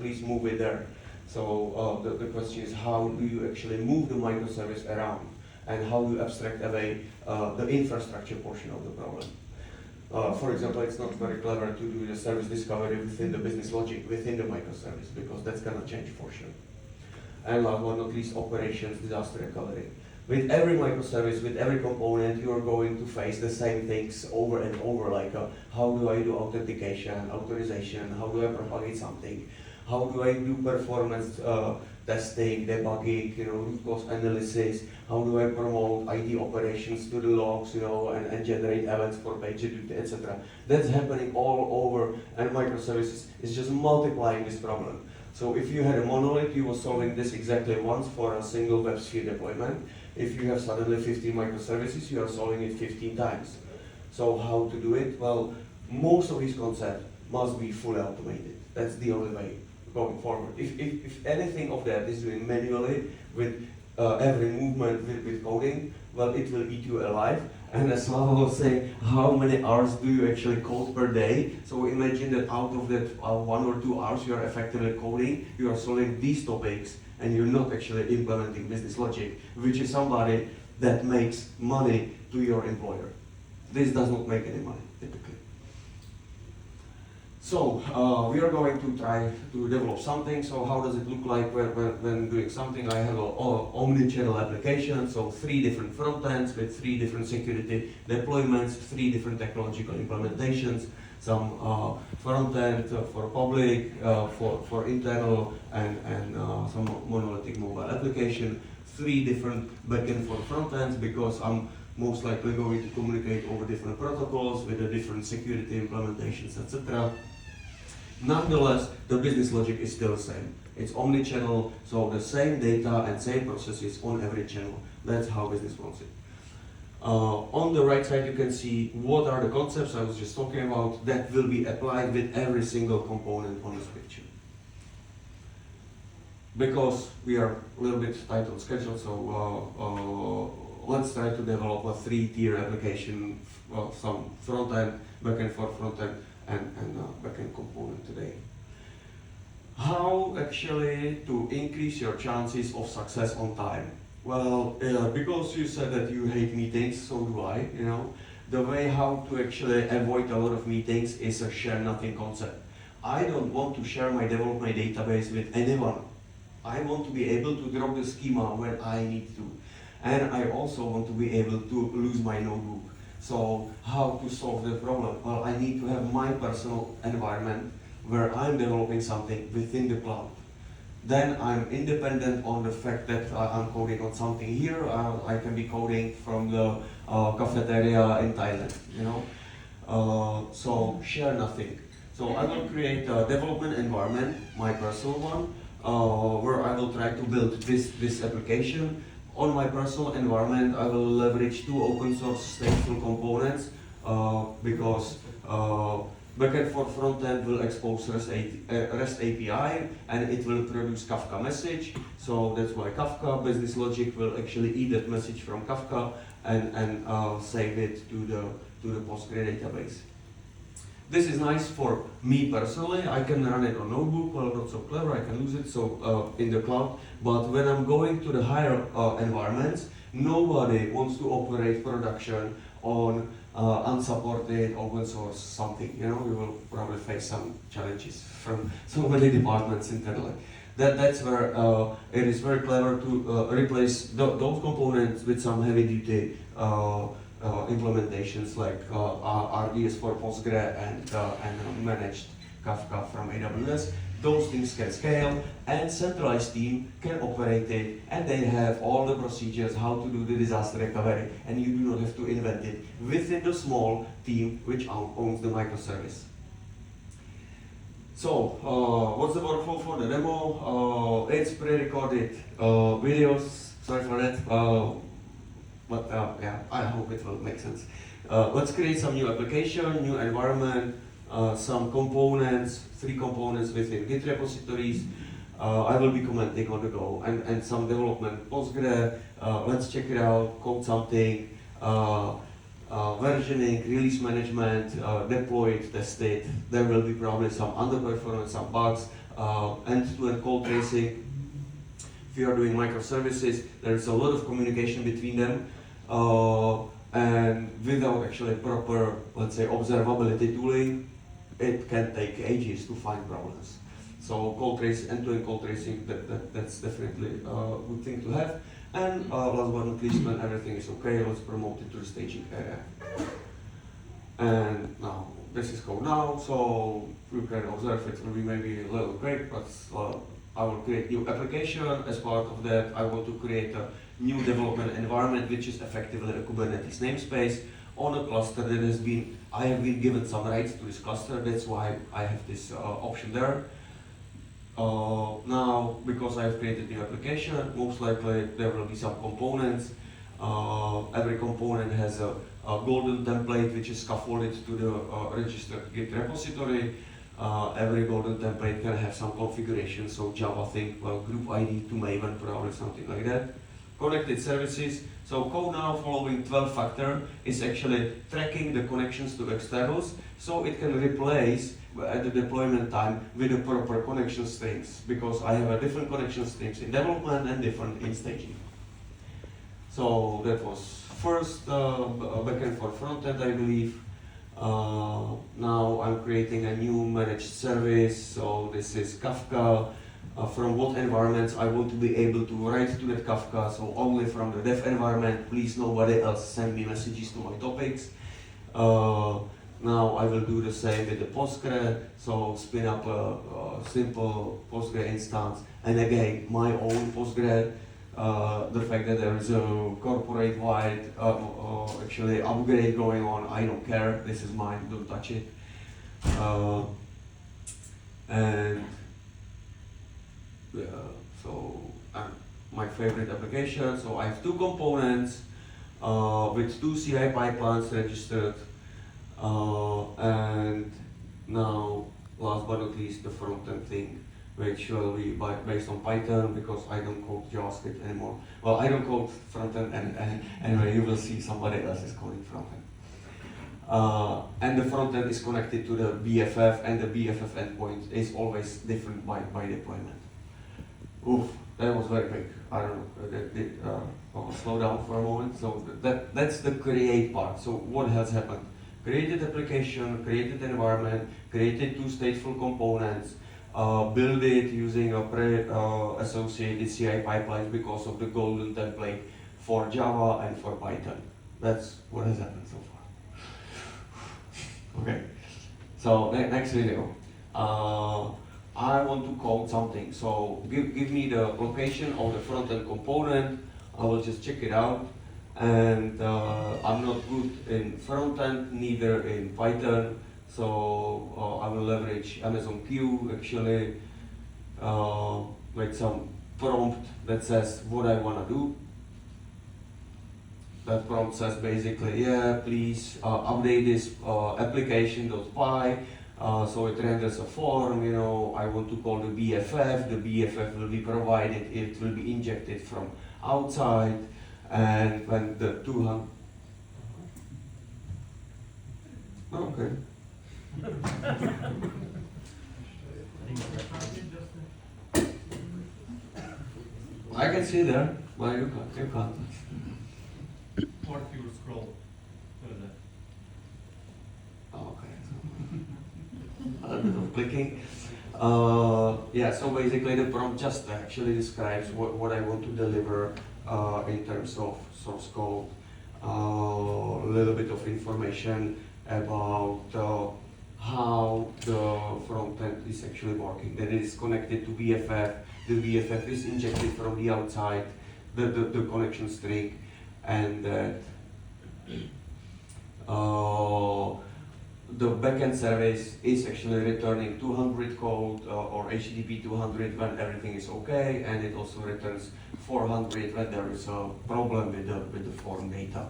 please move it there. So the question is, how do you actually move the microservice around? And how do you abstract away the infrastructure portion of the problem? For example, it's not very clever to do the service discovery within the business logic, within the microservice, because that's going to change for sure. And last but not least, operations, disaster recovery. With every microservice, with every component, you are going to face the same things over and over, like how do I do authentication, authorization, how do I propagate something, how do I do performance testing, debugging, root cause analysis, how do I promote IT operations to the logs, and generate events for PagerDuty, etc. That's happening all over, and microservices is just multiplying this problem. So if you had a monolith, you were solving this exactly once for a single WebSphere deployment. If you have suddenly 15 microservices, you are solving it 15 times. So how to do it? Well, most of these concepts must be fully automated. That's the only way going forward. If anything of that is doing manually with every movement with coding, well, it will eat you alive. And as Slava was saying, how many hours do you actually code per day? So imagine that out of that 1 or 2 hours you are effectively coding, you are solving these topics, and you're not actually implementing business logic, which is somebody that makes money to your employer. This does not make any money, typically. So we are going to try to develop something. So how does it look like when doing something? I have an omni-channel application, so 3 different front ends with 3 different security deployments, 3 different technological implementations, some front end for public, for internal, and some monolithic mobile application, 3 different backend for front ends, because I'm most likely going to communicate over different protocols with the different security implementations, etc. Nonetheless, the business logic is still the same. It's omni-channel, so the same data and same processes on every channel. That's how business wants it. On the right side, you can see what are the concepts I was just talking about that will be applied with every single component on this picture. Because we are a little bit tight on schedule, so let's try to develop a 3-tier application, some front-end, backend for front-end, and backend component today. How actually to increase your chances of success on time? Well, because you said that you hate meetings, so do I, The way how to actually avoid a lot of meetings is a share nothing concept. I don't want to share my development database with anyone. I want to be able to drop the schema when I need to. And I also want to be able to lose my notebook. So how to solve the problem? Well, I need to have my personal environment where I'm developing something within the cloud. Then I'm independent on the fact that I'm coding on something here. I can be coding from the cafeteria in Thailand, So share nothing. So I will create a development environment, my personal one, where I will try to build this application. On my personal environment, I will leverage 2 open source stateful components because backend for frontend will expose REST API and it will produce Kafka message. So that's why Kafka business logic will actually eat that message from Kafka and save it to the Postgre database. This is nice for me personally. I can run it on notebook, well, not so clever, I can lose it in the cloud. But when I'm going to the higher environments, nobody wants to operate production on unsupported open source something. We will probably face some challenges from so many departments internally. That's where it is very clever to replace those components with some heavy duty implementations like RDS for Postgre and managed Kafka from AWS. Those things can scale, and centralized team can operate it, and they have all the procedures how to do the disaster recovery, and you do not have to invent it within the small team which owns the microservice. So, what's the workflow for the demo? It's pre-recorded videos. Sorry for that. But yeah, I hope it will make sense. Let's create some new application, new environment, some components, 3 components within Git repositories. I will be commenting on the go, and some development Postgre. Let's check it out, code something, versioning, release management, deploy it, test it. There will be probably some underperformance, some bugs. end-to-end code tracing. If you are doing microservices, there's a lot of communication between them, and without actually proper, let's say, observability tooling, it can take ages to find problems. So code tracing, end-to-end code tracing, that's definitely a good thing to have. And last but not least, when everything is okay, let's promote it to the staging area. And now, this is CodeNOW, so you can observe it will be maybe a little quick, but I will create new application. As part of that, I want to create a new development environment, which is effectively a Kubernetes namespace on a cluster that has been, I have been given some rights to this cluster, that's why I have this option there. Now, because I have created new application, most likely there will be some components. Every component has a golden template which is scaffolded to the registered Git repository. Every golden template can have some configuration, so Java thing, well, group ID to Maven, probably something like that. Connected services. So CodeNOW following 12-factor is actually tracking the connections to externals, so it can replace at the deployment time with the proper connection strings, because I have a different connection strings in development and different in staging. So that was first backend for frontend, I believe. Now I'm creating a new managed service, so this is Kafka. From what environments I want to be able to write to that Kafka, so only from the dev environment, please nobody else send me messages to my topics. Now I will do the same with the Postgre, so spin up a simple Postgre instance, and again, my own Postgre. The fact that there is a corporate-wide actually upgrade going on, I don't care, this is mine, don't touch it. And so my favorite application, so I have two components with two CI pipelines registered, and now last but not least the front-end thing, which will be based on Python, because I don't code JavaScript anymore. Well, I don't code front-end, and anyway, you will see somebody else is coding front-end. And the front-end is connected to the BFF, and the BFF endpoint is always different by deployment. Oof, that was very quick. I don't know, I'll slow down for a moment. So that's the create part. So what has happened? Created application, created environment, created two stateful components, build it using a pre-associated CI pipelines because of the golden template for Java and for Python. That's what has happened so far. Okay, so next video. I want to code something, so give me the location of the front-end component. I will just check it out, and I'm not good in front-end, neither in Python, so I will leverage Amazon Q, actually make some prompt that says what I want to do. That prompt says basically, yeah, please update this application.py. So it renders a form, you know, I want to call the BFF will be provided, it will be injected from outside, and when the 200... Okay. I can see there, but you can't. Or if you scroll further. Okay. A little bit of clicking. Yeah, so basically the prompt just actually describes what I want to deliver in terms of source code, a little bit of information about how the front end is actually working. That it is connected to BFF, the BFF is injected from the outside, the connection string, and the backend service is actually returning 200 code or HTTP 200 when everything is okay, and it also returns 400 when there is a problem with the form data.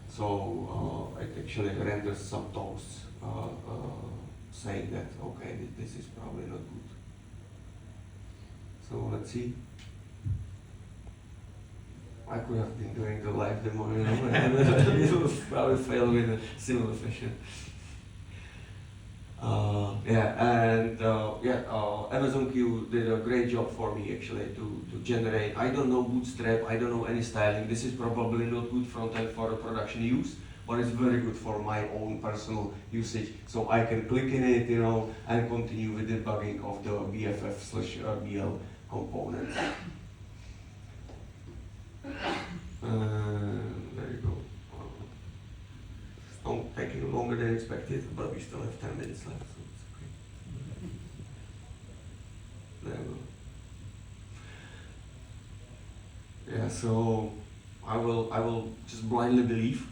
So it actually renders some toast saying that, okay, this is probably not good. So let's see. I could have been doing the live demo, you know, it will probably fail in a similar fashion. Amazon Q did a great job for me actually to generate. I don't know Bootstrap, I don't know any styling. This is probably not good front end for a production use, but it's very good for my own personal usage. So I can click in it, and continue with debugging of the BFF/BL components. There you go. It's taking longer than expected, but we still have 10 minutes left, so it's okay. There we go. Yeah, so I will just blindly believe.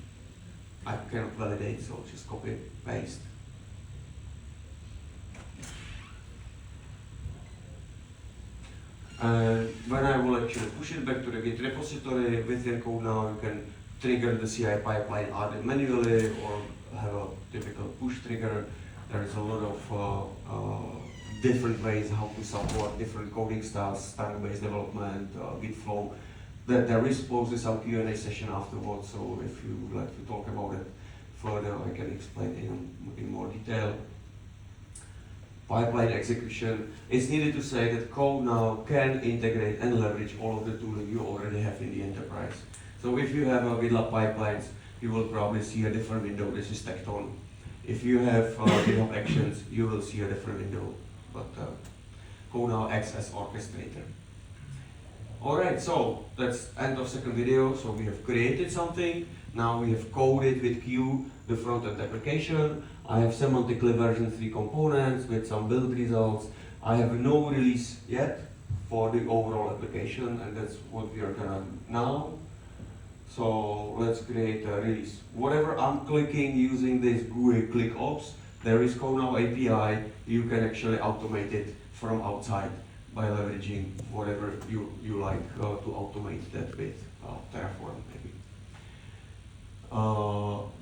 I cannot validate, so just copy, paste. And when I will actually push it back to the Git repository within CodeNOW, you can trigger the CI pipeline either manually or have a typical push trigger. There is a lot of different ways how to support different coding styles, stack-based development, Git flow. There is supposedly some Q&A session afterwards, so if you would like to talk about it further, I can explain in more detail. Pipeline execution. It's needed to say that CodeNOW can integrate and leverage all of the tooling you already have in the enterprise. So if you have a GitLab pipelines, you will probably see a different window. This is Tecton. If you have GitHub Actions, you will see a different window. But CodeNOW acts as orchestrator. Alright, so that's end of second video. So we have created something. Now we have coded with Q the front-end application. I have semantically version 3 components with some build results. I have no release yet for the overall application, and that's what we are gonna do now. So let's create a release. Whatever I'm clicking using this GUI ClickOps, there is CodeNOW API. You can actually automate it from outside by leveraging whatever you like to automate that with Terraform maybe.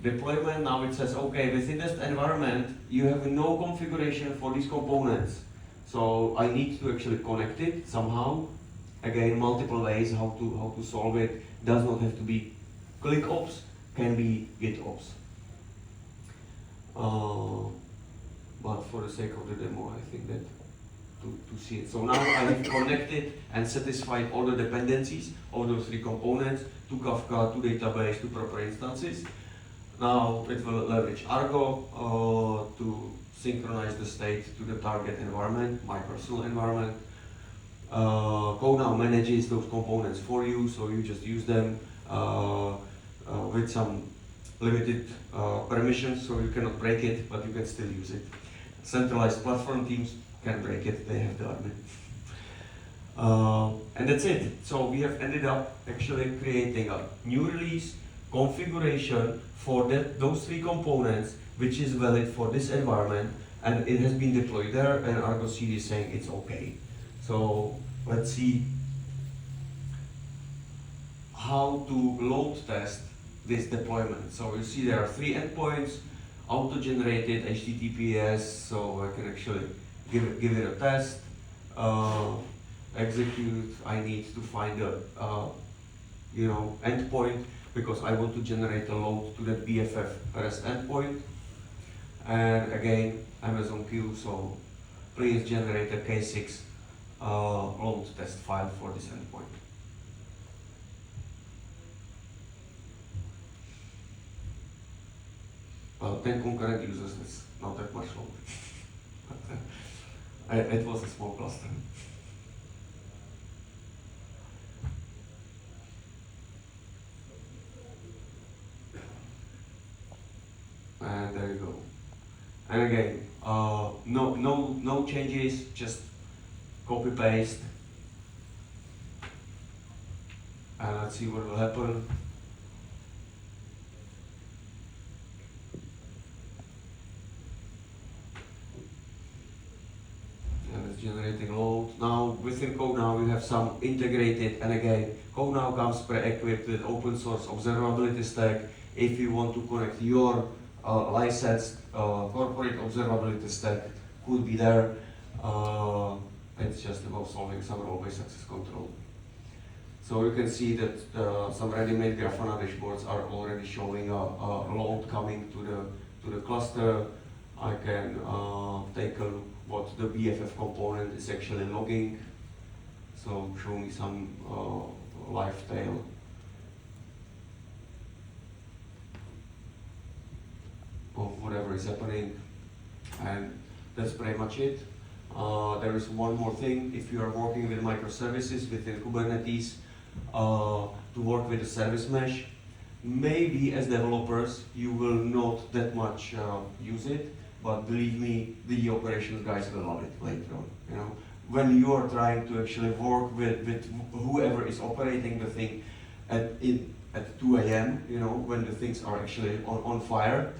Deployment, now it says, okay, within this environment, you have no configuration for these components. So I need to actually connect it somehow. Again, multiple ways how to solve it. Does not have to be ClickOps, can be GitOps. But for the sake of the demo, I think that to see it. So now I have connected and satisfied all the dependencies of those 3 components to Kafka, to database, to proper instances. Now it will leverage Argo to synchronize the state to the target environment, my personal environment. CodeNOW manages those components for you, so you just use them with some limited permissions, so you cannot break it, but you can still use it. Centralized platform teams can break it, they have the admin. And that's it. So we have ended up actually creating a new release configuration for those 3 components, which is valid for this environment, and it has been deployed there, and Argo CD is saying it's okay. So let's see how to load test this deployment. So you see there are 3 endpoints, auto-generated HTTPS, so I can actually give it a test, execute. I need to find a endpoint because I want to generate a load to that BFF REST endpoint. And again, Amazon Q, so please generate a K6 load test file for this endpoint. 10 concurrent users, it's not that much load. It was a small cluster. And there you go. And again, no changes, just copy paste. And let's see what will happen. And it's generating load. Now within CodeNOW we have some integrated, and again, CodeNOW comes pre-equipped with open source observability stack. If you want to connect your licensed corporate observability stack, could be there. It's just about solving some role-based access control. So you can see that some ready-made Grafana dashboards are already showing a load coming to the cluster. I can take a look what the BFF component is actually logging. So show me some live tail. Of whatever is happening, and that's pretty much it. There is one more thing. If you are working with microservices within Kubernetes, to work with the service mesh, maybe as developers you will not that much use it, but believe me, the operations guys will love it later on. You know, when you are trying to actually work with whoever is operating the thing at 2 a.m., you know, when the things are actually on fire,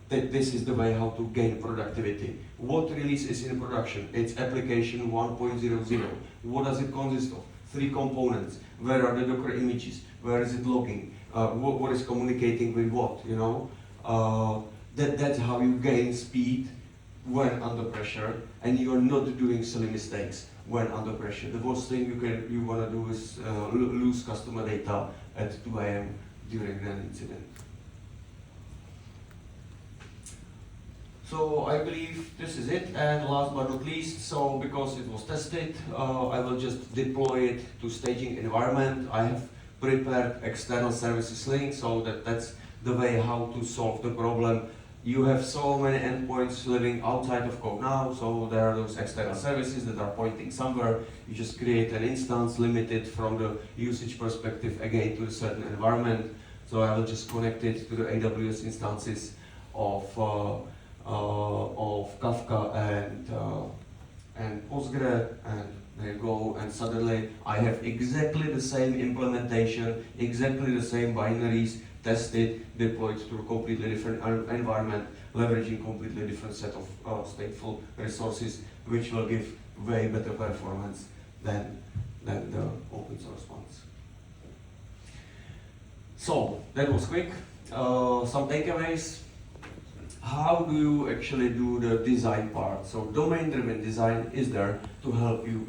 that this is the way how to gain productivity. What release is in production? It's application 1.00. What does it consist of? 3 components. Where are the Docker images? Where is it logging? What is communicating with what? You know, that's how you gain speed when under pressure, and you are not doing silly mistakes when under pressure. The worst thing you want to do is lose customer data at 2 a.m. during an incident. So I believe this is it, and last but not least, so because it was tested, I will just deploy it to staging environment. I have prepared external services link, so that's the way how to solve the problem. You have so many endpoints living outside of CodeNOW, so there are those external services that are pointing somewhere. You just create an instance limited from the usage perspective again to a certain environment. So I will just connect it to the AWS instances of Kafka and Postgre, and there you go, and suddenly I have exactly the same implementation, exactly the same binaries, tested, deployed to a completely different environment, leveraging completely different set of stateful resources, which will give way better performance than the open source ones. So that was quick. Some takeaways. How do you actually do the design part? So domain-driven design is there to help you